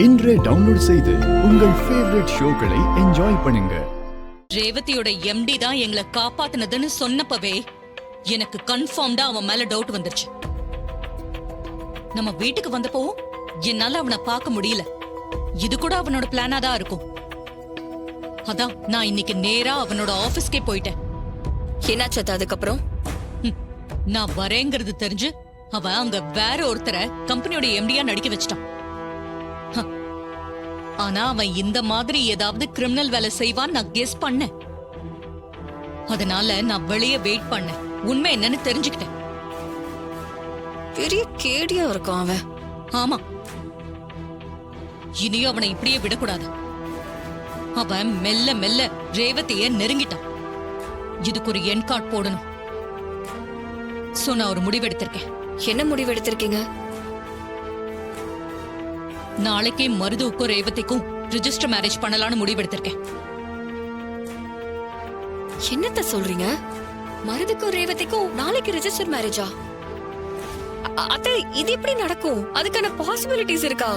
இன்றே டவுன்லோட் செய்து உங்கள் ஃபேவரட் ஷோக்களை என்ஜாய் பண்ணுங்க. ரேவதியோட எம்டி தான் எங்களை காப்பாத்துனதுன்னு சொன்னப்பவே எனக்கு கன்ஃபார்ம்டா அவன் மேல டவுட் வந்துருச்சு. நம்ம வீட்டுக்கு வந்தப்போ என்னால அவனை பார்க்க முடியல. இது கூட அவனோட பிளானா தான் இருக்கும். அதான் நான் இன்னைக்கு நேரா அவனோட ஆபீஸ்க்கே போயிட்டேன். என்னாச்சு அதுக்கப்புறம்? நான் வரேங்கிறது தெரிஞ்சு அவன் அங்க வேற ஒருத்தரை கம்பெனியோட எம்டியா நடிக்க வச்சிட்டான். ஆனா அவன் இந்த மாதிரி ஏதாவது கிரிமினல் வேலை செய்வான் நான் கெஸ் பண்ணேன். அதனால நான் வெளியே வெயிட் பண்ணேன். உண்மை என்னன்னு தெரிஞ்சுக்கிட்டேன். பெரிய கேடியா இருக்கான் அவன். ஆமா, இனியும் அவனை இப்படியே விடக்கூடாது. அவன் மெல்ல மெல்ல ரேவதிய நெருங்கிட்டான். இதுக்கு ஒரு என் கார்டு போடணும். சோ நான் ஒரு முடிவெடுத்திருக்கேன். என்ன முடிவெடுத்திருக்கீங்க? நாளைக்கே மருதுவுக்கும் ரேவதிக்கும் ரிஜிஸ்டர் மேரேஜ் பண்ணலாம்னு முடிவெடுத்திருக்கேன். என்னத்த சொல்றீங்க? மருதுக்கும் ரேவதிக்கும் நாளைக்கு ரிஜிஸ்டர் மேரேஜா? அத்தை, இது எப்படி நடக்கும்? அதுக்கான பாசிபிலிட்டிஸ் இருக்கா?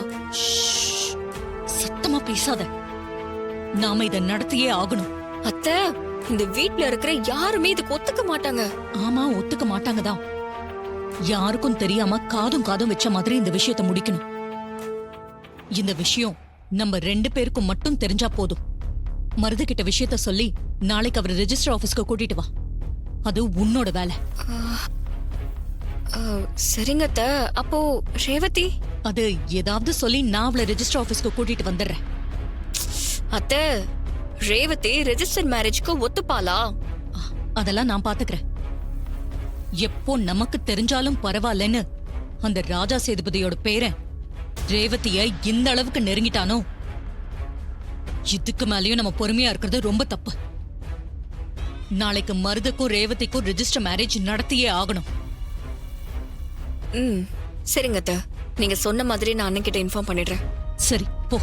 சத்தமா பேசாத. நாம இத நடத்தியே ஆகணும். அத்தை, இந்த வீட்ல இருக்கிற யாருமே இதுக்கு ஒத்துக்க மாட்டாங்க. ஆமா, ஒத்துக்க மாட்டாங்கதான். யாருக்கும் தெரியாம காதும் காதும் வச்ச மாதிரி இந்த விஷயத்தை முடிக்கணும். இந்த விஷயம் நம்ம 2 பேருக்கும் மட்டும் தெரிஞ்சா போதும். மருது கிட்ட விஷயத்த சொல்லி நாளைக்கு அவர் ரெஜிஸ்டர் ஆபீஸ்க்கு கூட்டிட்டு வா. அது உன்னோட வேலை. சரிங்க அத்தை. அப்போ ரேவதி? அது ஏதாவது சொல்லி நான் அவளை ரெஜிஸ்டர் ஆபீஸ்க்கு கூட்டிட்டு வந்துடுறேன். அத்தை, ரேவதி ரெஜிஸ்டர் மேரேஜ்க்கு ஒத்துப்பாளா? அதெல்லாம் நான் பாத்துக்கிறேன். எப்போ நமக்கு தெரிஞ்சாலும் பரவாயில்லன்னு அந்த ராஜா சேதுபதியோட பேரன் ரேவதிய இந்த அளவுக்கு நெருங்கிட்டானோ, இதுக்கு மேலயும் நம்ம பொறுமையா இருக்கிறது ரொம்ப தப்பு. நாளைக்கு மருதுக்கும் ரேவதிக்கும் ரெஜிஸ்டர் மேரேஜ் நடத்தியே ஆகணும். சரிங்க அத்தை, நீங்க சொன்ன மாதிரி நான் அண்ணன் கிட்ட இன்ஃபார்ம் பண்ணிடுறேன். சரி, போ.